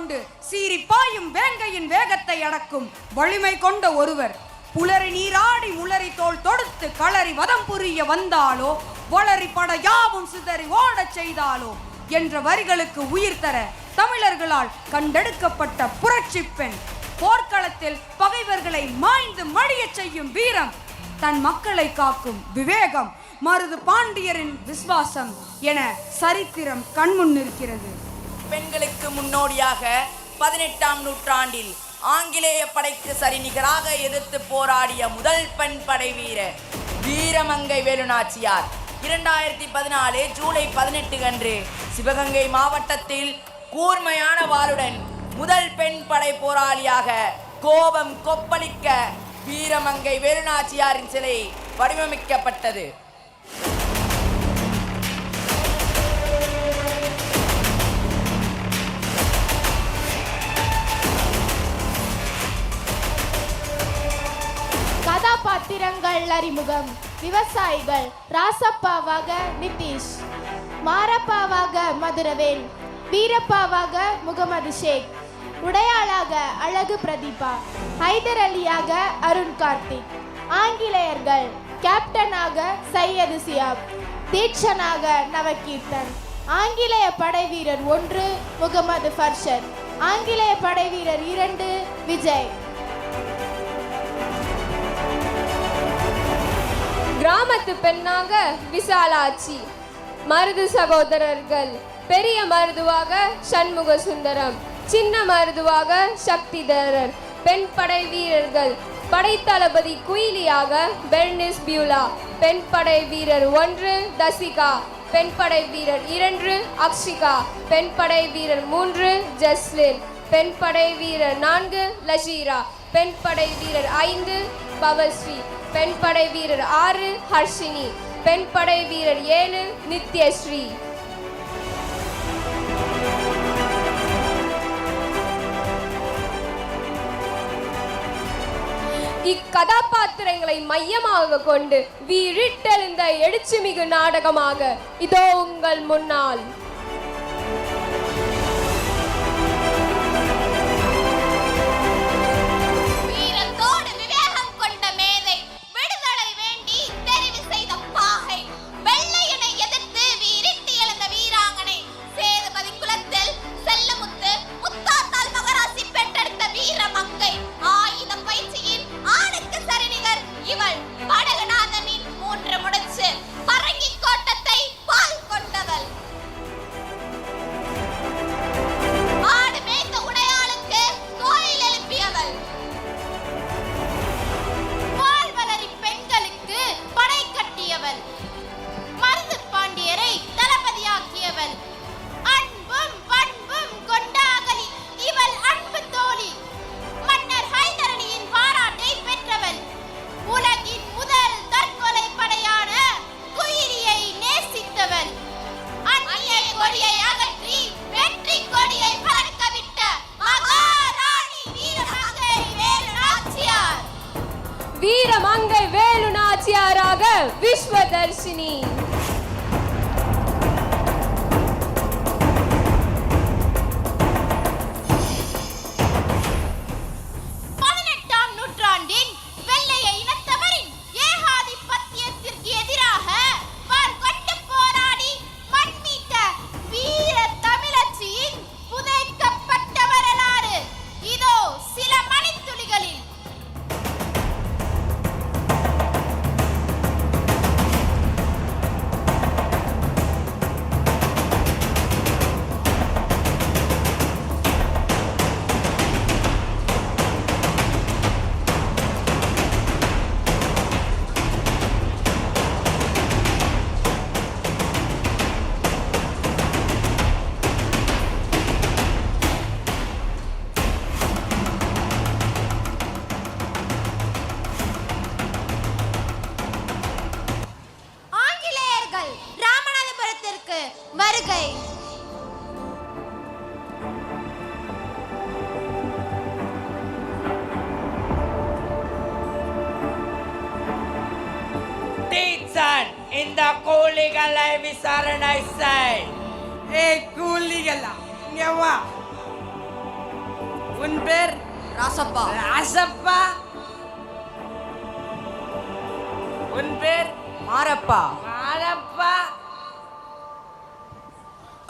கொண்டு சீரிப்பாயும் வேங்கையின் வேகத்தை அடக்கும் வலிமை கொண்ட ஒருவர். புலரி நீராடி முளரி தோல் தொடுத்து களறி வதம் புரிய வந்தாலோ, வளரி பட யாவும் சிதறி ஓடச் செய்தாலோ என்ற வரிகளுக்கு உயிர் தர தமிழர்களால் கண்டெடுக்கப்பட்ட புரட்சி பெண். போர்க்களத்தில் பகைவர்களை மாய்ந்து மடிய செய்யும் வீரம், தன் மக்களை காக்கும் விவேகம், மருது பாண்டியரின் விசுவாசம் என சரித்திரம் கண்முன் நிற்கிறது. பெண்களுக்கு முன்னோடியாக 18ஆம் நூற்றாண்டில் ஆங்கிலேய படைக்கு சரிநிகராக எதிர்த்து போராடிய முதல் பெண் படை வீரர் வீரமங்கை வேலுநாச்சியார் 2014 ஜூலை 18 அன்று சிவகங்கை மாவட்டத்தில் கூர்மையான வாளுடன் முதல் பெண் படை போராளியாக கோபம் கொப்பளிக்க வீரமங்கை வேலுநாச்சியாரின் சிலை வடிவமைக்கப்பட்டது. கதாபாத்திரங்கள் அறிமுகம். விவசாயிகள் ராசப்பாவாக நிதிஷ், மாரப்பாவாக மதுரவேல், வீரப்பாவாக முகமது ஷேக், உடையாளாக அழகு பிரதீபா, ஹைதர் அலியாக அருண் கார்த்திக். ஆங்கிலேயர்கள் கேப்டனாக சையது சியாப், தீட்சனாக நவகீர்த்தன். ஆங்கிலேய படை வீரர் 1 முகமது ஃபர்ஷத், ஆங்கிலேய படை வீரர் 2 விஜய். கிராமத்து பெண்ணாக விசாலாட்சி, மருது சகோதரர்கள் பெரிய மருதுவாக சண்முக சுந்தரம், சின்ன மருதுவாக சக்திதரர். பெண் படை வீரர்கள் படைத்தளபதி குயிலியாக பெர்னிஸ் பியூலா, பெண் படை வீரர் 1 தசிகா, பெண் படை வீரர் 2 அக்ஷிகா, பெண் படை வீரர் 3 ஜஸ்லின், பெண் படை வீரர் 4 லஷீரா, பெண் படை வீரர் 5 பவஸ்ரீ, பெண் படை வீரர் 6 ஹர்ஷினி, பெண் படை வீரர் 7 நித்யஸ்ரீ. இக்கதாபாத்திரங்களை மையமாக கொண்டு வீறிட்டெழுந்த எழுச்சிமிகு நாடகமாக இதோ உங்கள் முன்னால். வீரமங்கை வேலுநாச்சியாராக விஸ்வதர்ஷினி. 18ஆம் நூற்றாண்டின் வெள்ளைய இனத்தவரின் ஏகாதிபத்தியத்திற்கு எதிராக கொண்டு போராடி மண்மீட்ட வீர தமிழச்சியின் புதைக்கப்பட்ட வரலாறு இதோ சில மணித்துளிகளில். வருகை. டீச்சர், இந்த கூலிகளை விசாரணை செய். கூலிகளா? இங்க வா. உன் பேர்? ராசப்பா. ராசப்பா. உன் பேர்? மாரப்பா. மாரப்பா.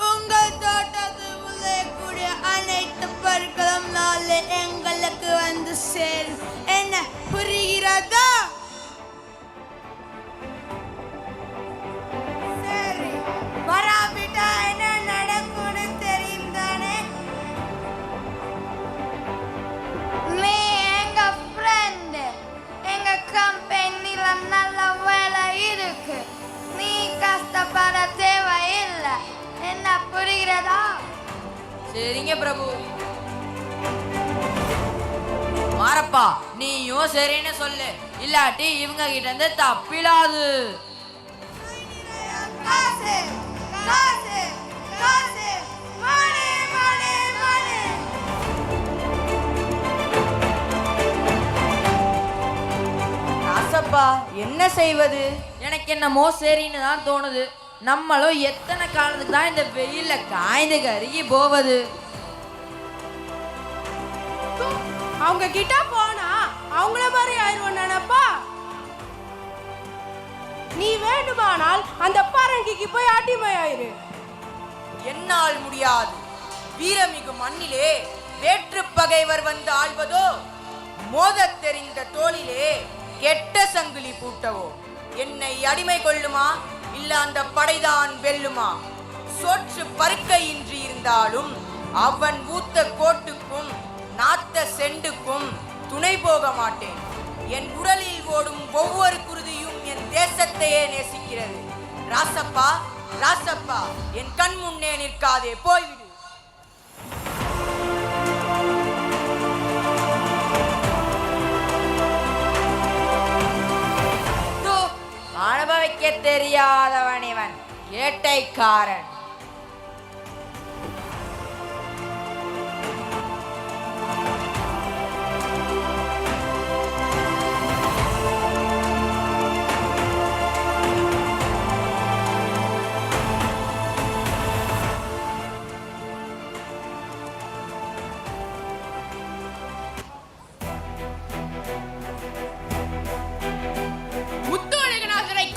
உங்கள் தோட்டத்தில் விளையக்கூடிய அனைத்து பொருட்களும் நாளை எங்களுக்கு வந்து சேரும். என்ன புரிகிறதா? சரி, வராவிட்டா என்ன நடக்கும்னு தெரியும் தானே? நீ எங்க ஃப்ரெண்டு, எங்க கம்பெனில நல்ல வேலை இருக்கு, நீ கஷ்டப்பட தேவையில்லை. என்ன புரிகிறதா? சரிங்க பிரபு. மாரப்பா, நீயும் சரின்னு சொல்லு, இல்லாட்டி இவங்க கிட்ட இருந்து தப்பிடாது. காசு காசு காசு, மணி மணி மணி. ராசப்பா, என்ன செய்வது? எனக்கு என்னமோ சரின்னு தான் தோணுது. நம்மளும் எத்தனை காலத்துக்கு தான் இந்த வெயில்ல காய்ந்து கருகி போவது? அவங்க கிட்ட போனா அவங்கள மாதிரி ஆயிடுவோம் நினைப்பா. நீ வேண்டுமானால் அந்த பரங்கிக்கு போய் அடிமையாயிரு. என்னால் முடியாது. வீரமிகு மண்ணிலே வேற்று பகைவர் வந்து ஆள்வதோ, மோதத் தெரிந்த தோளிலே கெட்ட சங்கிலி பூட்டவோ. என்னை அடிமை கொள்ளுமா, இல்ல அந்த படைதான் வெல்லுமா? சோற்று பருக்கையின்றி இருந்தாலும் அவன் ஊத்த கோட்டுக்கும் நாத்த செண்டுக்கும் துணை போக மாட்டேன். என் உடலில் ஓடும் ஒவ்வொரு குருதியும் என் தேசத்தையே நேசிக்கிறது. ராசப்பா, ராசப்பா, என் கண் முன்னே நிற்காதே, போய்விடு. அனுபவிக்க தெரியாதவன் இவன், ஏட்டைக்காரன்.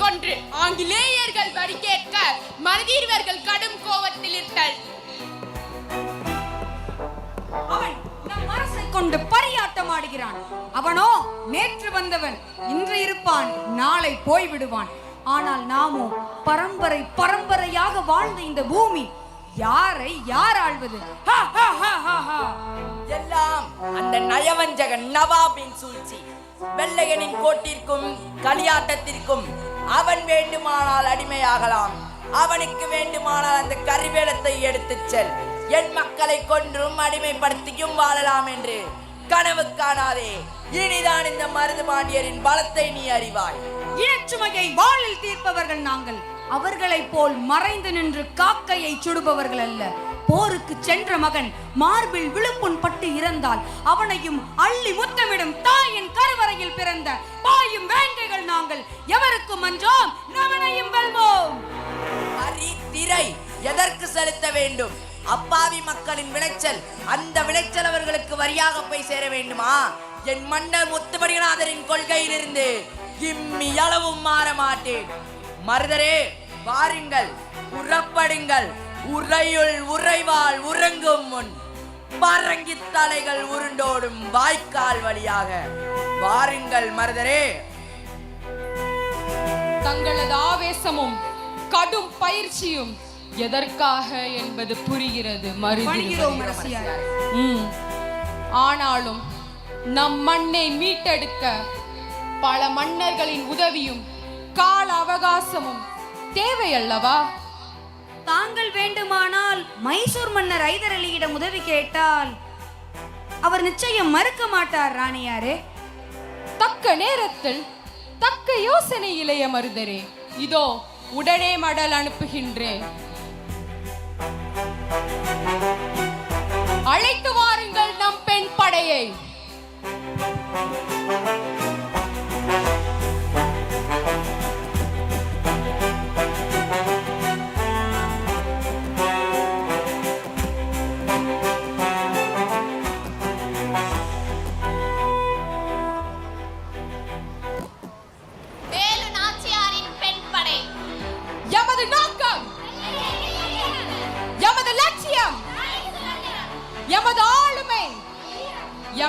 கொன்று ஆங்கிலேயர்கள் வரி கேட்க மருதீர்வர்கள் கடும் கோபத்தில் இருத்தல். அவன் நம் அரசை கொண்டு பரியாட்டம் ஆடுகிறான். அவனோ நேற்று வந்தவன், இன்று இருப்பான், நாளை போய்விடுவான். ஆனால் நாமோ பரம்பரை பரம்பரையாக வாழ்ந்த இந்த பூமி யாரை யார் ஆள்வது? எல்லாம் அந்த நயவஞ்சகன் நவாபின் சூழ்ச்சி. வெள்ளையனின் கோட்டிற்கும் களியாட்டத்திற்கும் அவன் வேண்டுமானால் அடிமையாகலாம். அவனுக்கு வேண்டுமானால் அந்த கரிவேலத்தை எடுத்துச் செல். என் மக்களை கொன்றும் அடிமைப்படுத்தியும் வாழலாம் என்று கனவு காணாதே. இனிதான் இந்த மருது பாண்டியரின் பலத்தை நீ அறிவாய். இனச்சுமையை வாளில் தீர்ப்பவர்கள் நாங்கள். அவர்களைப் போல் மறைந்து நின்று காக்கையை சுடுபவர்கள் அல்ல. போருக்கு சென்ற மகன் மார்பில் விழுப்புண் பட்டு இறந்தால் அவனையும் அள்ளி முத்தமிடும் தாயின் கருவறையில் பிறந்த பாயும் வேங்கைகள் நாங்கள். எவருக்கும் மஞ்சோம், அவனையும் வெல்வோம். திரை எதற்கு செலுத்த வேண்டும்? அப்பாவி மக்களின் விளைச்சல், அந்த விளைச்சல் அவர்களுக்கு வரியாக போய் சேர வேண்டுமா? என் மன்னர் முத்துமணிநாதரின் கொள்கையிலிருந்து இம்மி அளவும் மாற மாட்டேன். மருதரே, வாருங்கள், புறப்படுங்கள். உறையுள் உறைவாள் உறங்கும் முன் பரங்கி தலைகள் உருண்டோடும் வாய்க்கால் வழியாக வாருங்கள் மருதரே. தங்களது ஆவேசமும் கடும் பயிற்சியும் எதற்காக என்பது புரிகிறது ஆனாலும் நம் மண்ணை மீட்டெடுக்க பல மன்னர்களின் உதவியும் கால அவகாசமும் தேவையல்லவா? தாங்கள் வேண்டுமானால் மைசூர் மன்னர் ஐதர் அலியிடம் உதவி கேட்டால் அவர் நிச்சயம் மறுக்க மாட்டார் ராணியாரே. தக்க நேரத்தில் தக்க யோசனை இளைய மருதரே. இதோ உடனே மடல் அனுப்புகின்றேன். அழைத்து வாருங்கள் நம் பெண் படையை.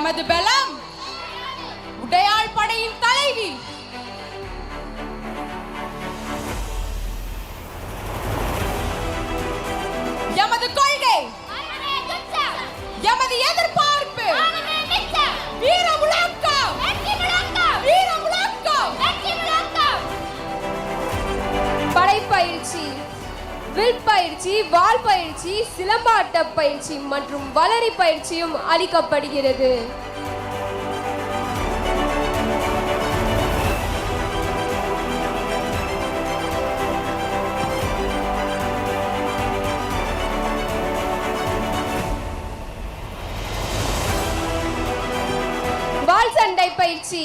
எமது பலம் உடையாள் படையின் தலைவி எமது கொள்கை எமது எதிர்பார்ப்பு வீர முழக்கம் வீர முழக்கம் படைப்பயிற்சி, வில் பயிற்சி, வாள் பயிற்சி, சிலம்பாட்ட பயிற்சி மற்றும் வளரி பயிற்சியும் அளிக்கப்படுகிறது. வாள் சண்டை பயிற்சி,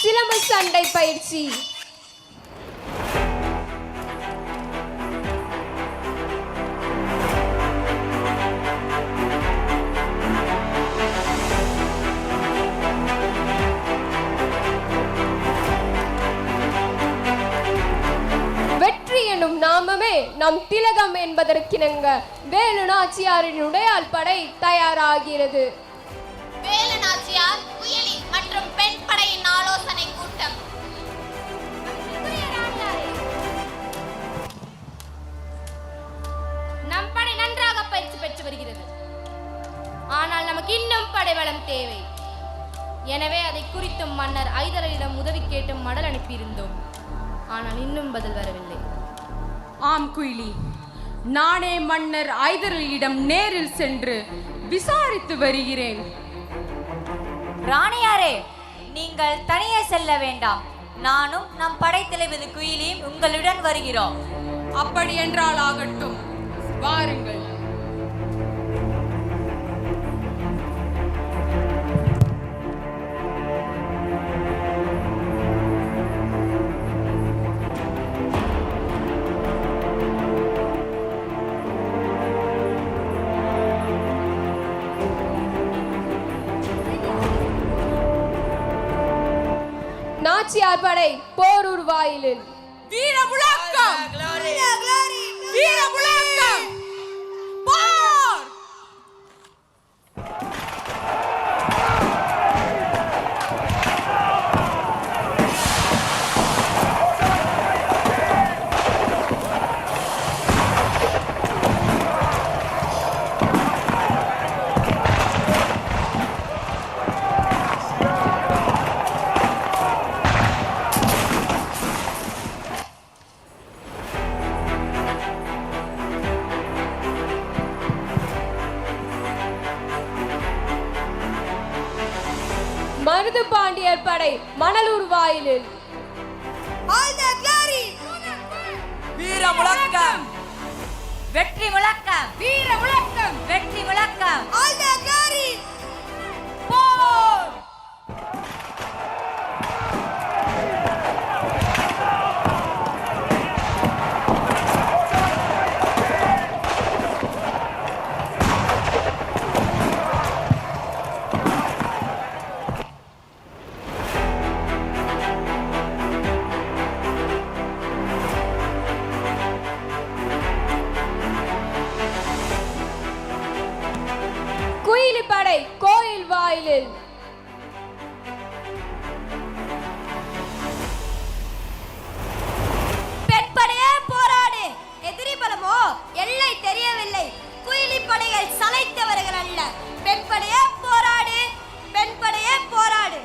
சிலம்பு சண்டை பயிற்சி, வெற்றி எனும் நாமமே நம் திலகம் என்பதற்கிணங்க வேலு நாச்சியாரின் உடையாள் படை தயாராகிறது. வேலு நாச்சியார், குயிலி மற்றும் பெண் படையின் ஆலோசனை கூட்டம். நம் படை நன்றாக பயிற்சி பெற்று வருகிறது. ஆனால் நமக்கு இன்னும் படைபலம் தேவை. எனவே அதை குறித்தும் மன்னர் ஐதரையிடம் உதவி கேட்டும் மடல் அனுப்பியிருந்தோம். ஆனால் இன்னும் பதில் வரவில்லை. ஆம் குயிலி, நானே மன்னர் ஐதரையிடம் நேரில் சென்று விசாரித்து வருகிறேன். ராணியாரே, நீங்கள் தனியே செல்ல வேண்டாம். நானும் நம் படைத்தளபதி குயிலியும் உங்களுடன் வருகிறோம். அப்படி என்றால் ஆகட்டும், வாருங்கள். நாச்சியார் படை போரூர் வாயிலில். வீர முழக்கம் வீர முழக்கம் போர்! மருது பாண்டியர் படை மணலூர் வாயிலில். வீர முழக்கம் வெற்றி முழக்கம் வீர முழக்கம் வெற்றி முழக்கம் போர்! குயிலி படை கோயில் வாயிலில். பெண் படையே போராடு. எதிரி பலமோ எல்லை தெரியவில்லை. குயிலி படைகள் சளைத்தவர்கள் அல்ல. பெண் படையே போராடு. பெண் படையே போராடு.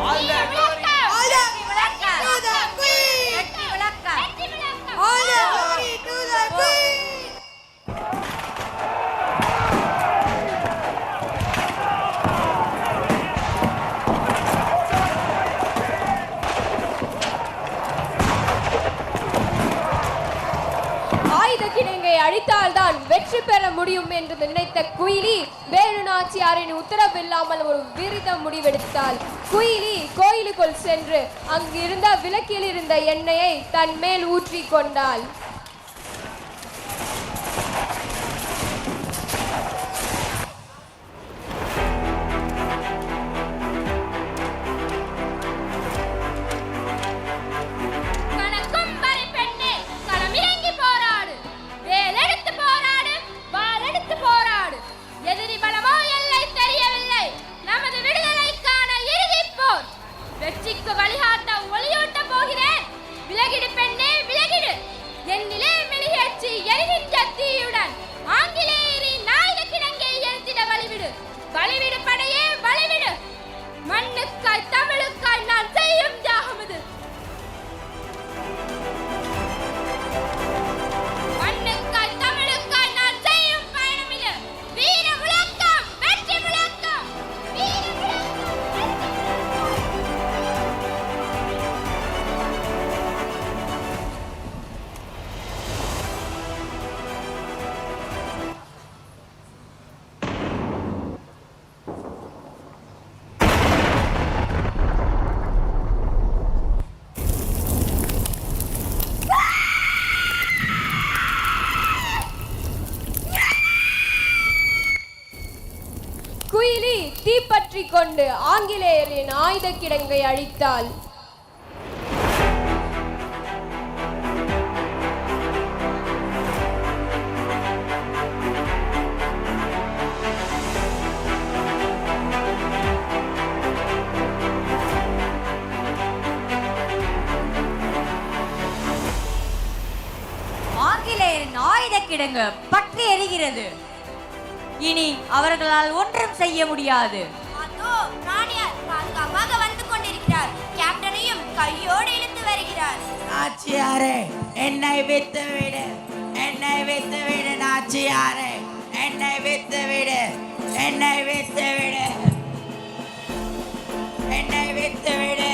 வெற்றி முழக்கம் வெற்றி முழக்கம் ஆயுத கிடங்கை அழித்தால்தான் வெற்றி பெற முடியும் என்று நினைத்த குயிலி வேலு நாச்சியாரின் உத்தரவில்லாமல் ஒரு விரித முடிவெடுத்தாள். குயிலி கோயிலுக்குள் சென்று அங்கிருந்த விளக்கில் இருந்த எண்ணெயை தன் மேல் ஊற்றி கொண்டாள். குயிலி தீப்பற்றி கொண்டு ஆங்கிலேயரின் ஆயுத கிடங்கை அழித்தாள். ஆங்கிலேயரின் ஆயுத கிடங்கு பற்றி எரிகிறது. இனி அவர்களால் ஒன்றும் செய்ய முடியாது. அதோ ராணியார் பாதுகாப்பாக வந்து கொண்டிருக்கிறார். கேப்டனையும் கையோடு இழுத்து வருகிறார். நாச்சியாரே, என்னை விட்டு விடு, என்னை விட்டு விடு நாச்சியாரே, என்னை விட்டு விடு, என்னை விட்டு விடு, என்னை விட்டு விடு.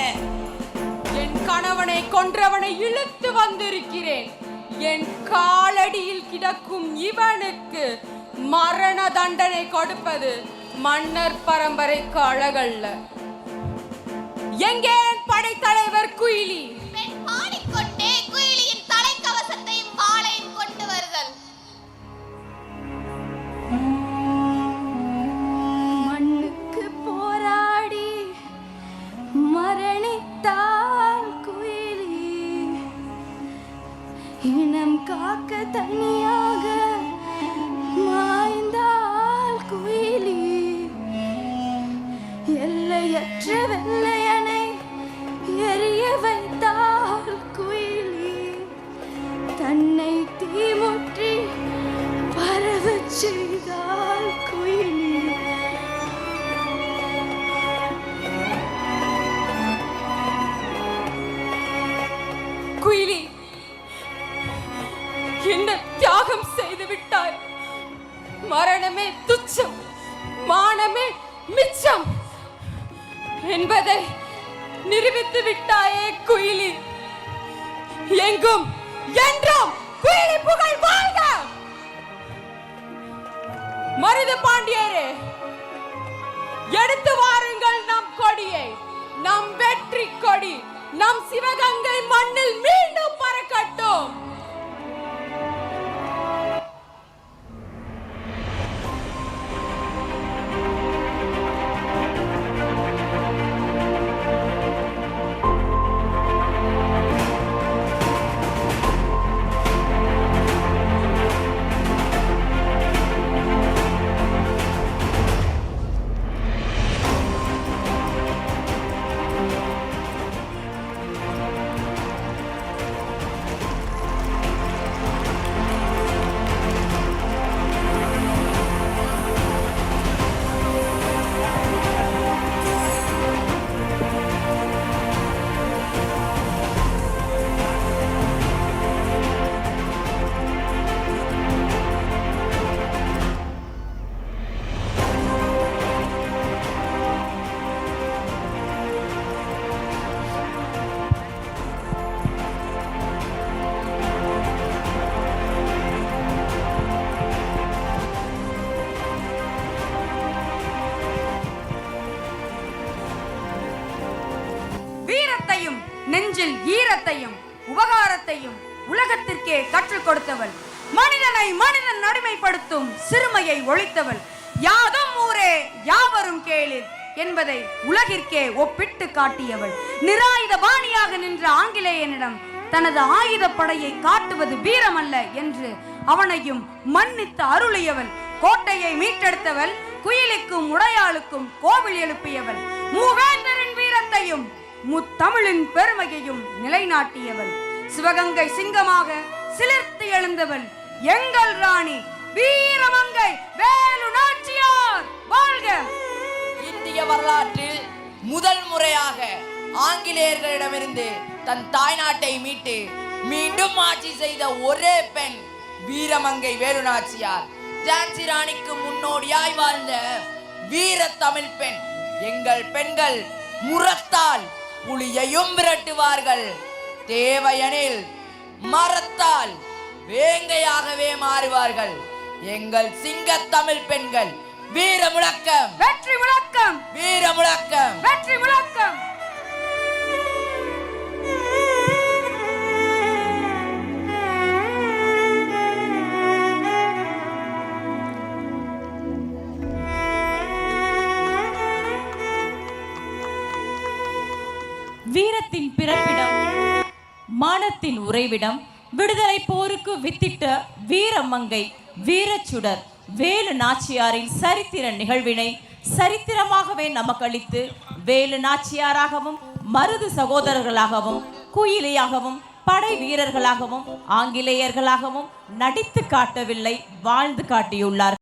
என் கணவனை கொன்றவனை இழுத்து வந்திருக்கிறேன். என் காலடியில் கிடக்கும் இவனுக்கு மரண தண்டனை கொடுப்பது மன்னர் பரம்பரைக்கு அழகல்ல. எங்கே படைத்தலைவர் குயிலி? பெண் பாடிக்கொண்டே குயிலியின் தலைக்கவசத்தையும் வாளையும் கொண்டு வருதல். மண்ணுக்கு போராடி மரணித்தாள் குயிலி, இனம் காக்க தனியாக மாய்ந்தாள் குயிலி, எல்லையற்ற வெள்ளையனை எரிய வைத்தாள் குயிலி, தன்னை தீமுற்றி பரவச் செய்தாள் குயிலி. குயிலி, என்ன தியாகம் செய்து விட்டாய். மரணமே துச்சம், மானமே மிச்சம் என்பதை நிரூபித்து விட்டாயே குயிலி. எங்கும் என்றும் குயிலி புகழ் வாழ்க. மருது பாண்டியரே, எடுத்து வாருங்கள் நம் கொடியை, நம் வெற்றி கொடி நம் சிவகங்கை மண்ணில் மீண்டும் பறக்கட்டும். நெஞ்சில் ஈரத்தையும் உபகாரத்தையும் உலகத்திற்கே கற்றுக் கொடுத்தவள். மனிதனை மனிதன் அடிமைப்படுத்தும் சிறுமையை ஒழித்தவள். யாதும் ஊரே யாவரும் கேளிர் என்பதை உலகிற்கே ஒப்பிட்டு காட்டியவள். நிராயுத பாணியாக நின்ற ஆங்கிலேயனிடம் தனது ஆயுத படையை காட்டுவது வீரமல்ல என்று அவனையும் மன்னித்து அருளியவள். கோட்டையை மீட்டெடுத்தவள். குயிலுக்கும் உடையாளுக்கும் கோவில் எழுப்பியவள். மூவேந்தரின் வீரத்தையும் முத்தமிழின் பெருமையையும் நிலைநாட்டியவள். சிவகங்கை சிங்கமாக சிலிர்த்து எழுந்தவள் எங்கள் ராணி வீரமங்கை வேலு நாச்சியார் வாழ்க. இந்திய வரலாற்றில் முதல் முறையாக ஆங்கிலேயர்களிடமிருந்து தன் தாய்நாட்டை மீட்டு மீண்டும் ஆட்சி செய்த ஒரே பெண் வீரமங்கை வேலு நாச்சியார். ஜான்சி ராணிக்கு முன்னோடியாய் வாழ்ந்த வீர தமிழ் பெண். எங்கள் பெண்கள் முரத்தால் புலியையும் விரட்டுவார்கள், தேவையெனில் மரத்தால் வேங்கையாகவே மாறுவார்கள். எங்கள் சிங்க தமிழ் பெண்கள். வீர முழக்கம், வெற்றி முழக்கம், வீர முழக்கம், வெற்றி முழக்கம். வீரத்தின் பிறப்பிடம், மானத்தின் உறைவிடம், விடுதலை போருக்கு வித்திட்ட வீரமங்கை வீரச்சுடர் வேலு நாச்சியாரின் சரித்திர நிகழ்வினை சரித்திரமாகவே நமக்களித்து வேலு நாச்சியாராகவும் மருது சகோதரர்களாகவும் குயிலியாகவும் படை வீரர்களாகவும் ஆங்கிலேயர்களாகவும் நடித்து காட்டவில்லை, வாழ்ந்து காட்டியுள்ளார்.